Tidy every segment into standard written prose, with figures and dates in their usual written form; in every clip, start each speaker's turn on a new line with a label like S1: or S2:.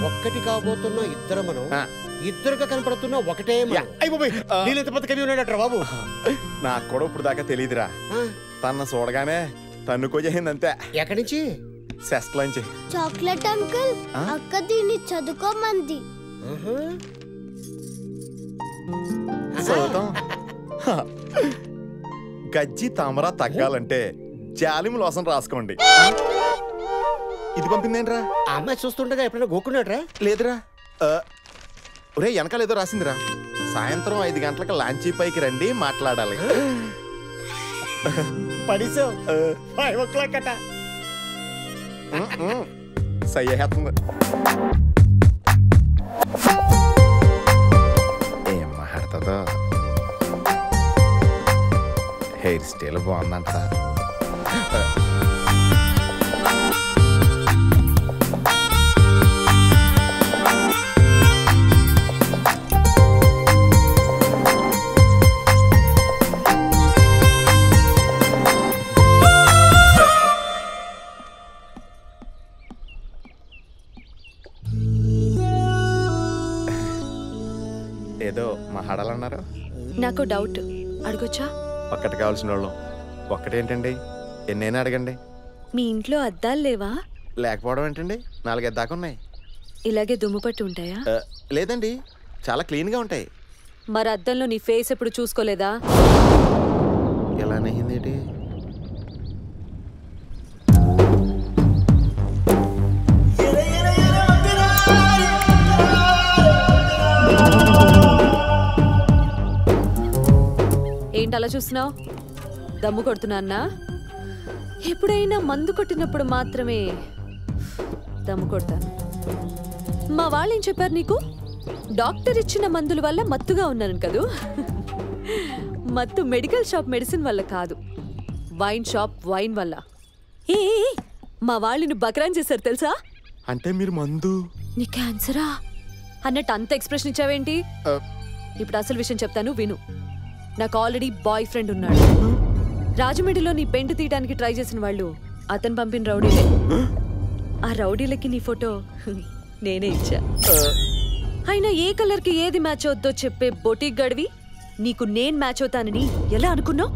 S1: ఒక్కటి కాబోతున్న ఇద్దరు మనం ఇద్దరుగా కనపడుతున్న ఒకటే నీళ్ళెంత పెద్ద కవి ఉన్నాడట బాబు.
S2: నాకు కూడా ఇప్పుడు దాకా తెలియదురా. తన చూడగానే తన్నుకోజేసింది అంతే.
S1: ఎక్కడి నుంచి?
S2: సెస్ట్లోంచి.
S3: చాక్లెట్ అంకుల్, అక్క దీన్ని చదువుకోమంది.
S2: గజ్జి తామరా తగ్గాలంటే జాలిం లోసం రాసుకోండి. ఇది పంపిందేంట్రా?
S1: ఆ అమ్మాయి చూస్తుండగా ఎప్పుడైనా గోక్కున్నాడ్రా?
S2: లేదురా. ఒరే వెనకాల ఏదో రాసిందిరా. సాయంత్రం 5 గంటలకు లాంచీ పైకి రండి మాట్లాడాలి.
S1: పడిసావు 5 o'clock అట.
S2: సయ్యేస్తుంది. ఏం మాట్లాడుతుందో. హెయిర్ స్టైల్ బాగుందంట. ఏదో మాట్లాడాలన్నారు.
S4: నాకు డౌట్, అడగొచ్చా?
S2: ఒక్కటి కావాల్సిన వాళ్ళు ఒక్కటేంటండి, ఎన్నైనా అడగండి.
S4: మీ ఇంట్లో అద్దాలు లేవా?
S2: లేకపోవడం ఏంటండి, 4 దాకా ఉన్నాయి.
S4: ఇలాగే దుమ్ము పట్టి ఉంటాయా?
S2: లేదండి, చాలా క్లీన్గా ఉంటాయి.
S4: మరి అద్దంలో నీ ఫేస్ ఎప్పుడు చూసుకోలేదా?
S2: ఎలా నయ్యింది?
S4: ఏంటి అలా చూస్తున్నావు? దమ్ము కొడుతున్నా? ఎప్పుడైనా మందు కొట్టినప్పుడు మాత్రమే దమ్ము కొడతాను. మా వాళ్ళు ఏం చెప్పారు నీకు? డాక్టర్ ఇచ్చిన మందుల వల్ల మత్తుగా ఉన్నాను కదూ. మత్తు మెడికల్ షాప్ మెడిసిన్ వల్ల కాదు, వైన్ షాప్ వైన్ వల్ల. ఏ మా వాళ్ళని బకరాన్ చేశారు తెలుసా?
S2: అంటే మీరు మందు?
S4: నీ క్యాన్సరా అన్నట్టు అంత ఎక్స్ప్రెషన్ ఇచ్చావేంటి? ఇప్పుడు అసలు విషయం చెప్తాను విను. నాకు ఆల్రెడీ బాయ్ ఫ్రెండ్ ఉన్నాడు. రాజమండ్రిలో నీ పెంట తీయడానికి ట్రై చేసిన వాళ్ళు అతను పంపిన రౌడీలే. ఆ రౌడీలకి నీ ఫోటో నేనే ఇచ్చా. అయినా ఏ కలర్ కి ఏది మ్యాచ్ అవుద్దో చెప్పే బొటిక్ గడివి నీకు నేను మ్యాచ్ అవుతానని ఎలా అనుకున్నావు?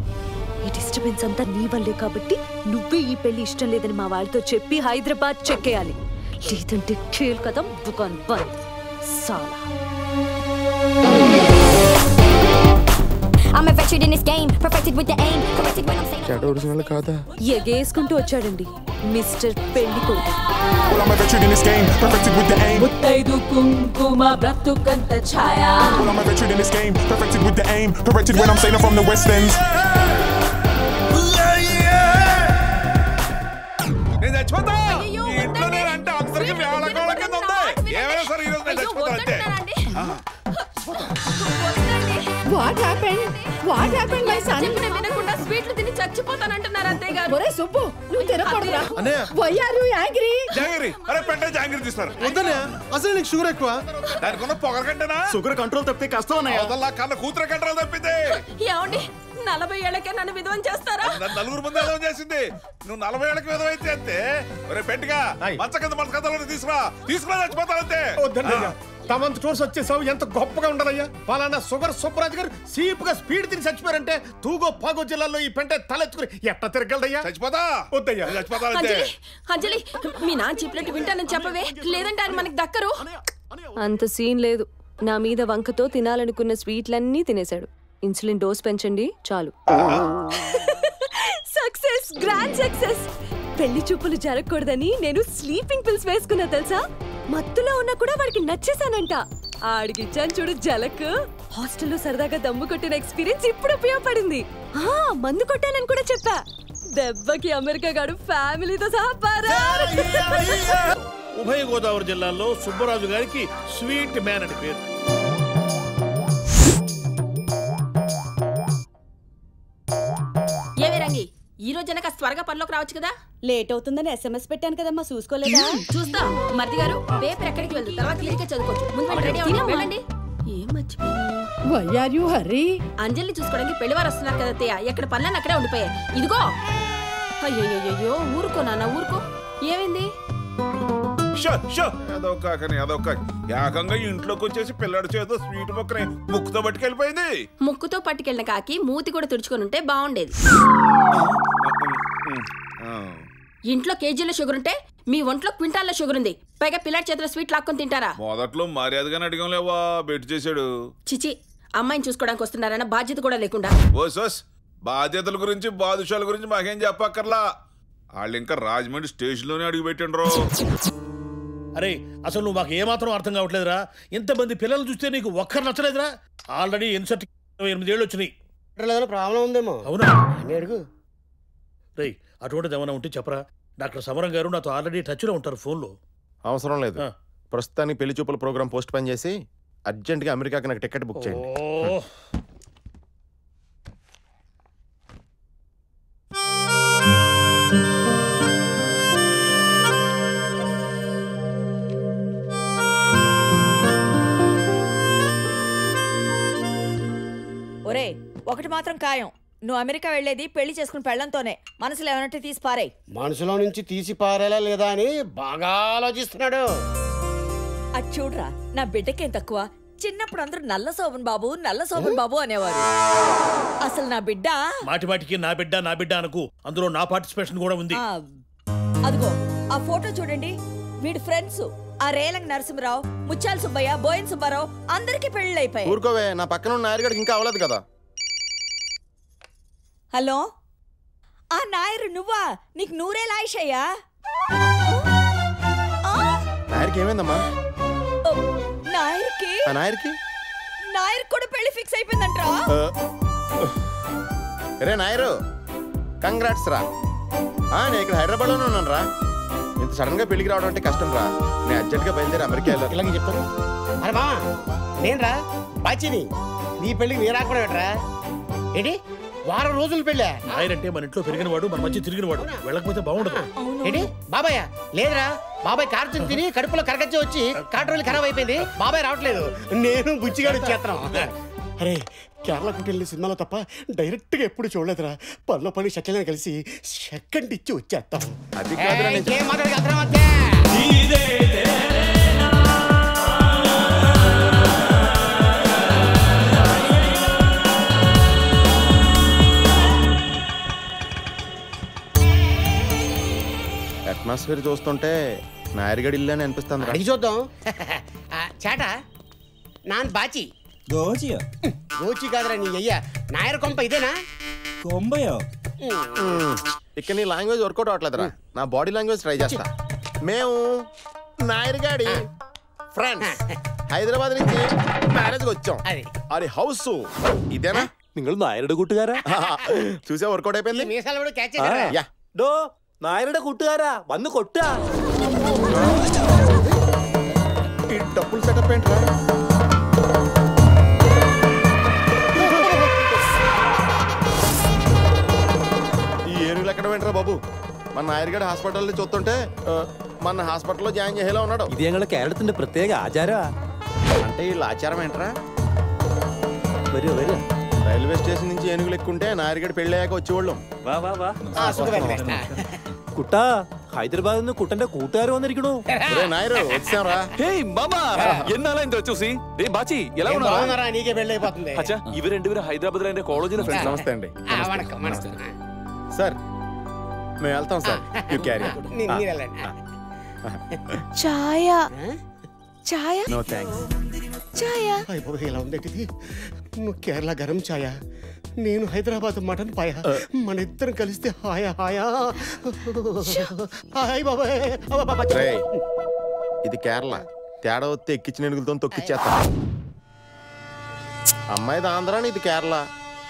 S4: ఈ డిస్టర్బెన్స్ అంతా నీ వల్లే కాబట్టి నువ్వే ఈ పెళ్లి ఇష్టం లేదని మా వాళ్ళతో చెప్పి హైదరాబాద్ చెక్కేయాలి. లేదంటే ఖేల్ కదా దుకాన్ బంద్ సాలా.
S3: I'm a veteran in this game, perfected with the aim, corrected when I'm saying.
S2: చెడు ఒరిజినల్ కాదా?
S4: ఎగేసుకుంటూ వచ్చాడండి mister పెళ్లికొడుకు.
S5: I'm a veteran in this game, perfected with the aim.
S6: ముత్తైదు కుంకుమ బ్రతుకంత ఛాయ.
S5: I'm a veteran in this game, perfected with the aim, corrected when I'm saying I'm from the West End.
S7: నేను చచ్చిపోతా. ఇంట్లో నేనంటే అందరికి వేళకోళ కింద ఉంది. ఏమైనా సరే ఈరోజు నేను చచ్చిపోతాను అంతే.
S6: What happened? What happened, my son?
S8: చెప్పిన వినకుండా స్వీట్లు తిని చచ్చిపోతానంటున్నారు అత్తయ్య గారు.
S6: ఒరే సుబ్బు, నువ్వు తినకూడదురా. Why are you angry?
S7: జాంగిరి, అరే పెంట జాంగిరి తీస్తారు.
S1: వద్దనే, అసలు నీకు షుగర్ ఎక్కువ.
S7: దానికి ఉన్న పొగరు కంటేనా?
S1: షుగర్ కంట్రోల్ తప్పితే కష్టం అన్నయ్య.
S7: అవతల కన్న కూతురు కంట్రోల్ తప్పితే.
S8: ఏమండి 40 ఏళ్లకే నన్ను విధవం చేస్తారా?
S7: నలుగురు ముందు విధవం చేసింది. నువ్వు 40 ఏళ్ళకి విధవం అయితే అంతే. ఒరే పెంటగా మంచ కింద మన కథలో తీసుకురా చచ్చిపోతానంతే.
S1: వద్దన్నయ్య, తమంత టూర్స్ వచ్చేసావు, ఎంత గొప్పగా ఉండదయ్యా. పలానా షుగర్ సుబ్బరాజు గారు సీపుగా స్పీడ్ తిని చచ్చిపోయారంటే తూగో పాగో జిల్లాలో ఈ పెంట తలెత్తుకుని ఎట్లా తిరగలదయ్యా?
S7: చచ్చిపోతా.
S1: వద్దయ్యా,
S7: చచ్చిపోతానంతే.
S8: అంజలి, మీ నాన్న చెప్పినట్టు వింటానని చెప్పవే, లేదంటే ఆయన మనకి దక్కరు.
S4: అంత సీన్ లేదు. నా మీద వంకతో తినాలనుకున్న స్వీట్లన్నీ తినేశాడు. ఇన్సులిన్ డోస్ పెంచండి చాలు. Success, grand success. పెళ్లి చూపులు జరగకూడదని నేను స్లీపింగ్ పిల్స్ వేసుకున్నా తెలుసా? మత్తులో ఉన్నా కూడా వాడికి నచ్చేసానంట. ఆడికిచ్చాను చూడు జలక్. హాస్టల్లో సరదాగా దమ్ము కొట్టిన ఎక్స్పీరియన్స్ ఇప్పుడు ఉపయోగపడింది. మందు కొట్టానని కూడా చెప్పా. దెబ్బకి అమెరికా గాడు ఫ్యామిలీతో సహా పారా.
S9: ఉభయ గోదావరి జిల్లాలో సుబ్బరాజు గారికి స్వీట్ మ్యాన్ అని పేరు.
S8: ఏవే రంగి, ఈ రోజైనా కాస్త త్వరగా పనిలోకి రావచ్చు కదా?
S4: లేట్ అవుతుందని SMS పెట్టాను కదమ్మా, చూసుకోలేదా?
S8: చూస్తా. మరిది గారు, పేపర్ ఎక్కడికి వెళ్దు, తర్వాత క్లియర్గా చదువుకోవచ్చు. ముందు రెడీ అవ్వండి. ఏం మర్చిపోయాను?
S6: Why are you hurry?
S8: అంజలిని చూసుకోవడానికి పెళ్లివారు వస్తున్నారు కదా అత్తయ్య. ఎక్కడ పనులను అక్కడే ఉండిపోయాయి. ఇదిగో. అయ్యో ఊరుకో నాన్న, ఊరుకో. ఏమైంది?
S7: అదొక ఏకంగా ఇంట్లోకి వచ్చేసి పిల్లడి చేతో స్వీట్ మొక్కని ముక్కుతో పట్టుకెళ్ళిపోయింది.
S8: ముక్కుతో పట్టుకెళ్ళిన కాకి మూతి కూడా తుడుచుకొని ఉంటే బాగుండేది. ఇంట్లో కేజీల షుగర్ ఉంటే మీ ఒంట్లో క్వింటాల్లో షుగర్ ఉంది. పైగా పిల్లాడి చేతిలో స్వీట్ లాక్కొని తింటారా?
S7: మొదట్లో మర్యాదగానే అడిగాం లేవా, బెట్ చేశాడు.
S8: చిచి, అమ్మాయిని చూసుకోవడానికి వస్తున్నారన్న బాధ్యత కూడా లేకుండా.
S7: ఓసోస్, బాధ్యతల గురించి బాదుషాల గురించి మాకేం చెప్పక్కర్లా. వాళ్ళు ఇంకా రాజమండ్రి స్టేషన్ లోనే అడిగి పెట్టిండ్రు.
S9: అరే అసలు నువ్వు మాకు ఏమాత్రం అర్థం కావట్లేదురా. ఇంతమంది పిల్లలు చూస్తే నీకు ఒక్కరు నచ్చలేదురా? ఆల్రెడీ ఇన్సర్ట్ 28 ఏళ్ళు వచ్చినాయి.
S10: ప్రాబ్లం ఉందేమో.
S9: అవునా?
S10: అడుగు.
S9: రేయ్, అటువంటిది ఏమైనా ఉంటే చెప్పరా. డాక్టర్ సమరం గారు నాతో ఆల్రెడీ టచ్లో ఉంటారు ఫోన్లో.
S2: అవసరం లేదు, ప్రస్తుతానికి పెళ్లి చూపుల ప్రోగ్రామ్ పోస్ట్ పోన్ చేసి అర్జెంట్గా అమెరికాకి నాకు టికెట్ బుక్ చేయండి.
S11: ఒరే, ఒకటి మాత్రం ఖాయం, నువ్వు అమెరికా వెళ్లేది పెళ్లి చేసుకుని పెళ్లంతోనే. మనసులో ఏమన్నట్టు తీసి పారేయ్.
S10: మనసులో నుంచి తీసి పారేలా లేదా అని బాగా ఆలోచిస్తున్నాడు.
S11: అది చూడరా, నా బిడ్డకేం తక్కువ. చిన్నప్పుడు అందరూ నల్ల శోభన్ బాబు అనేవారు. అసలు నా బిడ్డ
S9: మాటి మాటికి నా బిడ్డ అనుకు. అందులో నా పార్టిసిపేషన్ కూడా ఉంది.
S11: అదిగో ఆ ఫోటో చూడండి. వీడి ఫ్రెండ్స్ ఆ రేలంగ్ నరసింహరావు, ముత్యాల సుబ్బయ్య, బోయన్ సుబ్బారావు అందరికి పెళ్లి అయిపోయాయి.
S2: ఊరుకోవే, నా పక్కన ఉన్న నాయరుడికి ఇంకా అవ్వలేదు కదా.
S11: హలో, ఆ నాయరు నువ్వా? నీకు నూరేళ్ళ ఆయుషయ్యా?
S2: నాయర్కి ఏమైందమ్మా?
S11: నాయర్ కూడా పెళ్లి ఫిక్స్ అయిపోయిందంట్రా.
S2: రే నాయరు, కంగ్రాట్స్ రా. నేను ఇక్కడ హైదరాబాద్ లోనే ఉన్నాను రా. ఇంత సడన్ గా పెళ్లికి రావడం అంటే కష్టం రా. నేను అర్జెంట్ గా బయలుదేరి అమెరికా వెళ్ళాలి.
S10: ఇలాగే చెప్తాను. అరే మా, నేను రా బాచిని. నీ పెళ్లికి నీ రాకుండా పెట్టరా ఏంటి? వారం రోజులు పెళ్ళా?
S9: నాయరంటే మన ఇంట్లో పెరిగిన వాడు, మన మధ్య తిరిగిన వాడు. వెళ్ళకపోతే బాగుండదు.
S10: ఏంటి బాబాయ్? లేదురా, బాబాయ్ కారు తిని కడుపులో కరగచ్చి వచ్చి కాటు ఖరాబ్ అయిపోయింది. బాబాయ్ రావట్లేదు, నేను బుచ్చిగాడు వచ్చేస్తున్నాం. అరే, కేరళ కుట్టెళ్ళి సినిమాలో తప్ప డైరెక్ట్ గా ఎప్పుడు చూడలేదురా. పనిలో పని షక్కెల్ని కలిసి సెకండ్ ఇచ్చి వచ్చేస్తాం.
S2: అట్మాస్ఫియర్ చూస్తుంటే నాయర్గడి ఇల్లు అని అనిపిస్తుంది.
S10: అడిగి చూద్దాం. చేట నాన్ బాచి. గోచి కాదురా నీ అయ్యా. నాయర్ కొంప ఇదేనా?
S2: ఇక్కడ నీ లాంగ్వేజ్ వర్కౌట్ అవట్లేదురా. నా బాడీ లాంగ్వేజ్ ట్రై చేస్తా. మేము నాయర్గాడి ఫ్రెండ్స్ హైదరాబాద్ నుంచి మ్యారేజ్ వచ్చాం. అది హౌస్ ఇదేనా?
S12: നിങ്ങൾ നായരുടെ കൂട്ടുകാരാ?
S2: చూసా వర్కౌట్ అయిపోయింది.
S12: നായരുടെ കൂട്ടുകാരാ, വന്ന് കൊട്ടാ.
S2: ఈ డబ్బులు సెటప్ ఏంట్రా? ఈ ఏనుగులు ఎక్కడ వెంటరా బాబు? మన నాయర్గడ్ హాస్పిటల్ చూస్తుంటే మన హాస్పిటల్లో జాయిన్ చేసేలా ఉన్నాడు.
S12: ఇది ഞങ്ങളുടെ കേരളത്തിന്റെ പ്രത്യേക ആചാരം.
S2: అంటే వీళ్ళ ఆచారం ఏంట్రా? రైల్వే స్టేషన్ నుంచి ఏనుగులు ఎక్కుంటే నాయర్గడ్ పెళ్ళయ్యాక వచ్చేవాళ్ళం.
S12: കുട്ടാ, ഹൈദരാബാദിൽ നിന്ന് കുട്ടന്റെ കൂട്ടുകാർ വന്നിരിക്കണു.
S2: నాయరు వచ్చారా?
S10: నీకే పెళ్ళైపోతుంది.
S12: ఇవి రెండుగురు హైదరాబాద్ లో కాలేజీలో ఫ్రెండ్స్.
S2: నమస్తే అండి. సార్ మేము వెళ్తాం సార్.
S11: చాయ్
S2: నో థ్యాంక్స్.
S10: ఇలా ఉందేంటిది? నువ్వు కేరళ గరం ఛాయ, నేను హైదరాబాద్ మటన్ పాయ. మన ఇద్దరం కలిస్తే హాయా హాయా. హాయ్ బాబాయ్.
S2: ఇది కేరళ. తేడా వస్తే ఎక్కించిన ఎనుగులతో తొక్కిచ్చేస్తా. అమ్మాయిది ఆంధ్రాని, ఇది కేరళ.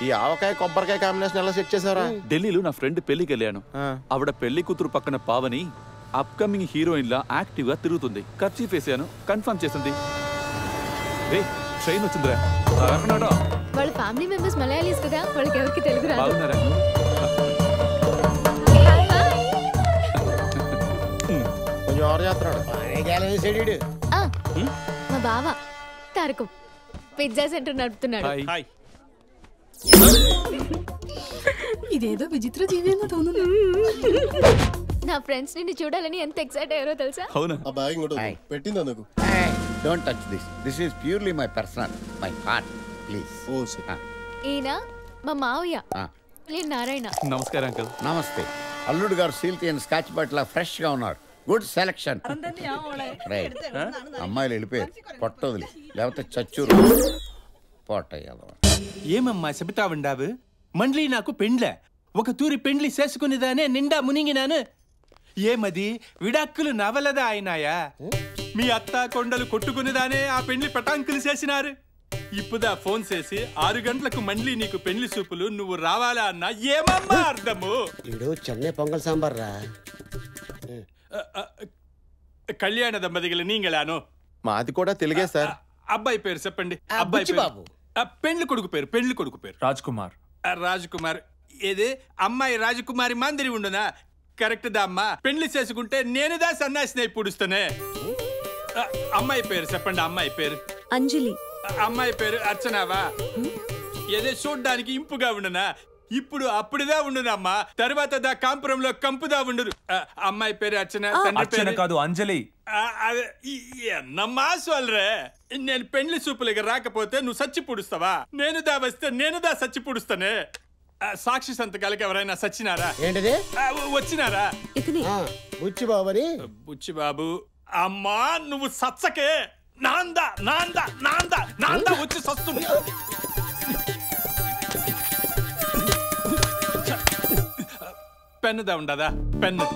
S2: ఈ ఆవకాయ కొబ్బరికాయ కాంబినేషన్ ఎలా సెట్ చేసారా?
S13: ఢిల్లీలో నా ఫ్రెండ్ పెళ్లికి వెళ్ళాను. ఆవిడ పెళ్లి కూతురు పక్కన పావని అప్కమింగ్ హీరోయిన్ లా యాక్టివ్ గా తిరుగుతుంది. కర్చీఫ్ వేసాను, కన్ఫర్మ్ చేసింది. ట్రైన్ వచ్చిందిరా.
S14: వాళ్ళ ఫ్యామిలీ మెంబర్స్ మలయాళీస్ కదా, వాళ్ళకి ఎవరికి తెలుగు రాదు.
S13: బాగున్నారా?
S2: కొంచెం ఆరు చేస్తున్నాడు.
S14: మా బావ తారకం పిజ్జా సెంటర్ నడుపుతున్నాడు.
S8: ఇదేదో విచిత్ర జీవేమో తోను.
S14: నా ఫ్రెండ్స్ నిన్ను చూడాలని ఎంత ఎక్సైట్ అయ్యారో తెలుసా?
S13: అవునా?
S15: ఆ బ్యాగ్ ఇంకోటి పెట్టింది అందుకు.
S16: Don't touch this. This is purely my personal, my heart. Please.
S15: Oh sir.
S14: ఈయన మా మావయ్య నారాయణ.
S13: నమస్కారం అంకుల్.
S16: నమస్తే. అల్లుడు గారు సీల్కి అండ్ స్కాచ్ బట్ల ఫ్రెష్ గా ఉన్నారు. Good selection. రైట్. అమ్మాయిలు వెళ్ళిపోయారు. పొట్టొదిలి లేకపోతే చచ్చూరు పొట్టయ్యాల.
S17: ఏమమ్మా చెబుతా ఉండావు? మండ్లీ నాకు పెండ్లే. ఒక తూరి పెండ్లి చేసుకునేదానే నిండా మునిగినాను. ఏమది విడాక్కులు నవలదా అయినాయా? మీ అత్త కొండలు కొట్టుకునేదానే ఆ పెండ్లి పటాంకులు చేసినారు. ఇప్పుదా ఫోన్ చేసి 6 గంటలకు మండ్లీ నీకు పెండ్లి సూపులు నువ్వు రావాలా అన్నా ఏమమ్మా అర్థము?
S10: ఇడు చెన్నై పొంగల్ సాంబార్ రా.
S17: కళ్యాణ దంపతిగలు నీంగలాను.
S2: మాది కూడా తెలుగే సార్.
S17: అబ్బాయి పేరు చెప్పండి. అబ్బాయి బాబు. పెండ్లి కొడుకు పేరు. పెండ్లి కొడుకు పేరు
S12: రాజ్ కుమార్.
S17: రాజ్ కుమార్. ఏది అమ్మాయి రాజకుమారి మాందిరి ఉండునా? కరెక్ట్ దా అమ్మా. పెండ్లి చేసుకుంటే నేనుదా సన్నాసినై పుడుస్తానే. అమ్మాయి పేరు చెప్పండి. అమ్మాయి పేరు
S4: అంజలి.
S17: అమ్మాయి పేరు అర్చనావా? ఏదో చూడ్డానికి ఇంపుగా ఉండనా? ఇప్పుడు అప్పుడుదా ఉండునమ్మా. తర్వాత దా కాంపురంలో కంపుదా ఉండును. అమ్మాయి పేరు అర్చన.
S12: అర్చన కాదు అంజలి.
S17: ఎన్నమ్మా సోల్రే. నేను పెండ్లి చూపులకి రాకపోతే నువ్వు సచ్చి పుడుస్తావా? నేనుదా వస్తే నేనుదా సచ్చి పుడుస్తానే. సాక్షి సంతకాలకి ఎవరైనా సచ్చినారా?
S10: ఏంటిది?
S17: వచ్చినారా?
S10: బుచ్చిబాబు అని.
S17: బుచ్చిబాబు. అమ్మా నువ్వు సచ్చకే. నాందా నాందా నాందా నాందా వచ్చి సస్తుంది. పెన్నుదా ఉండదా? పెన్ను.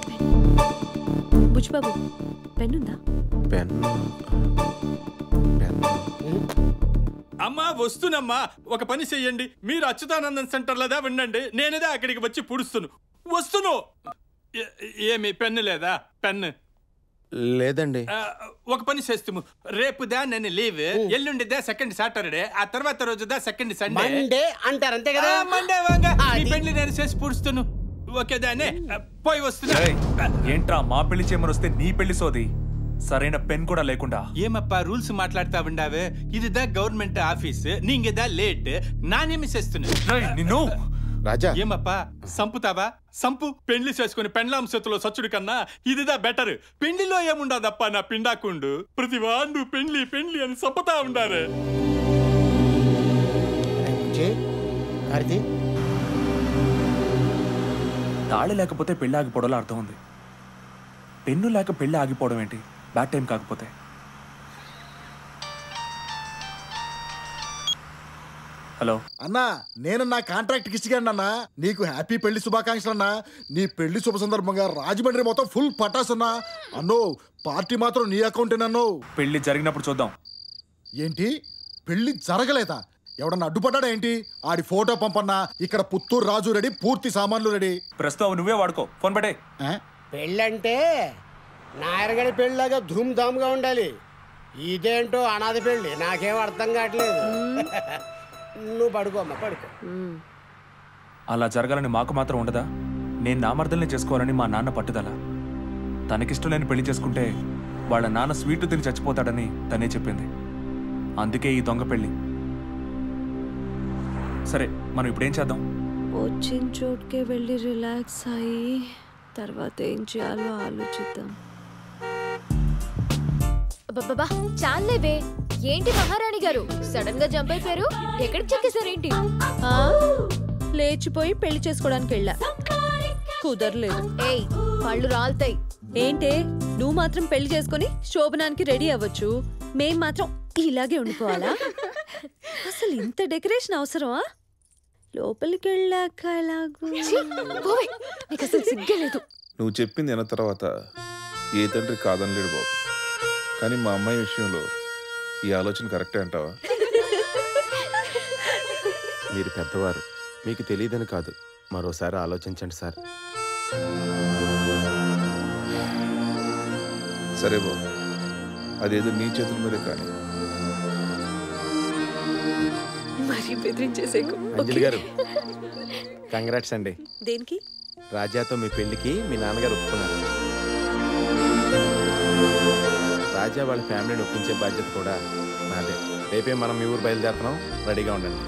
S4: బుచ్చిబాబు పెన్నుందా?
S17: అమ్మా వస్తునమ్మా. ఒక పని చెయ్యండి. మీరు అచ్యుతానందన్ సెంటర్లోదా ఉండండి. నేనేదా అక్కడికి వచ్చి పుడుస్తును. వస్తును. ఏమి పెన్ను లేదా? పెన్ను
S2: లేదండి.
S17: ఒక పని చేస్తాము. రేపుదా నేను లీవ్, ఎల్లుండిదా సెకండ్ సాటర్డే, ఆ తర్వాత రోజుదా సెకండ్ సండే.
S10: మండే అంటారు అంతే కదా?
S17: మండే వాంగా ఈ పెళ్లి నేను చేసి పుడుస్తాను. ఓకేదానే పోయి వస్తున్నా.
S12: ఏంట్రా మా పెళ్లి చేయమని వస్తే నీ పెళ్లి సోది? సరైన పెన్ కూడా లేకుండా.
S17: ఏమప్పా రూల్స్ మాట్లాడుతా ఉండావే? ఇదిదా గవర్నమెంట్ ఆఫీస్. నీంగదా లేట్. నానేమి చేస్తున్నా
S12: నిన్ను.
S2: రాజా
S17: ఏమప్పా సంపుతావా? సంపు. పెళ్లి చేసుకుని పెండ్లాం చేతిలో సచ్చుడు కన్నా ఇదిదా బెటర్. పెళ్లిలో ఏముండదప్పా నా పిండాకుండు. ప్రతి వాండు పెళ్లి పెళ్లి అని సంపుతా ఉండారే.
S12: తాళి లేకపోతే పెళ్లి ఆగిపోవడంలో అర్థం ఉంది. పెన్ను లేక పెళ్లి ఆగిపోవడం ఏంటి? బ్యాడ్ టైం కాకపోతే. హలో
S18: అన్నా, నేను నా కాంట్రాక్ట్ ఇచ్చిగాను అన్నా. నీకు హ్యాపీ పెళ్లి శుభాకాంక్షలు అన్నా. నీ పెళ్లి శుభ సందర్భంగా రాజమండ్రి మొత్తం ఫుల్ పటాస్ అన్నా. అన్నో పార్టీ మాత్రం నీ అకౌంటేనన్నో.
S12: పెళ్లి జరిగినప్పుడు చూద్దాం.
S18: ఏంటి పెళ్లి జరగలేదా? ఎవడన్నా అడ్డుపడ్డా ఏంటి? ఆడి ఫోటో పంపన్నా. ఇక్కడ పుత్తూరు రాజు రెడీ, పూర్తి సామాన్లు రెడీ.
S12: ప్రస్తుతం నువ్వే వాడుకో. ఫోన్ పడే.
S10: పెళ్ళంటే నాయరగడి పెళ్ళలాగా ధూమ్ ధామ్ గా ఉండాలి. ఇదేంటో అనాథ పెళ్ళి. నాకేం అర్థం కావట్లేదు. నువ్వు పడుకో అమ్మా, పడుకో.
S12: అలా జరగాలని మాకు మాత్రం ఉండదా? నేను నా మర్దల్ని చేసుకోవాలని మా నాన్న పట్టుదల. తనకిష్టం లేని పెళ్లి చేసుకుంటే వాళ్ళ నాన్న స్వీట్ తిని చచ్చిపోతాడని తనే చెప్పింది. అందుకే ఈ దొంగ పెళ్లి. సరే మనం ఇప్పుడేం చేద్దాం?
S4: వచ్చిన చోటుకే వెళ్ళి రిలాక్స్ అయ్యి తర్వాత ఏం చేయాలో ఆలోచిద్దాం.
S14: బాబా చాలేవే. ఏంటి మహారాణి గారు సడన్ గా జంప్ అయిపోయారు? ఎక్కడికి చెక్కేశారేంటి?
S4: లేచిపోయి పెళ్లి చేసుకోవడానికి వెళ్ళా. కుదరలేదు.
S14: ఏయ్ పళ్ళు రాలుతాయి.
S4: ఏంటే నువ్వు మాత్రం పెళ్లి చేసుకుని శోభనానికి రెడీ అవ్వచ్చు, మేం మాత్రం ఇలాగే ఉండిపోవాలా? అసలు ఇంత డెకరేషన్ అవసరమా? లోపలికి వెళ్ళాక నీకు అసలు సిగ్గలేదు.
S7: నువ్వు చెప్పింది అన్న తర్వాత ఏ తండ్రి కాదనలేడు బాబు. కానీ మా అమ్మాయి విషయంలో ఈ ఆలోచన కరెక్టే అంటావా?
S2: మీరు పెద్దవారు, మీకు తెలియదని కాదు. మరోసారి ఆలోచించండి సార్.
S7: సరే బాబు, అదేదో నీ చేతుల మీదే కానీ.
S4: మరి బెదిరించేసేకు.
S2: అంజలి గారు కంగ్రాట్స్ అండి.
S4: దేనికి?
S2: రాజాతో మీ పెళ్లికి మీ నాన్నగారు ఒప్పుకున్నారు. రాజా వాళ్ళ ఫ్యామిలీని ఒప్పించే బాధ్యత కూడా నాదే. రేపే మనం మీ ఊరు బయలుదేరుతున్నాం. రెడీగా ఉండండి.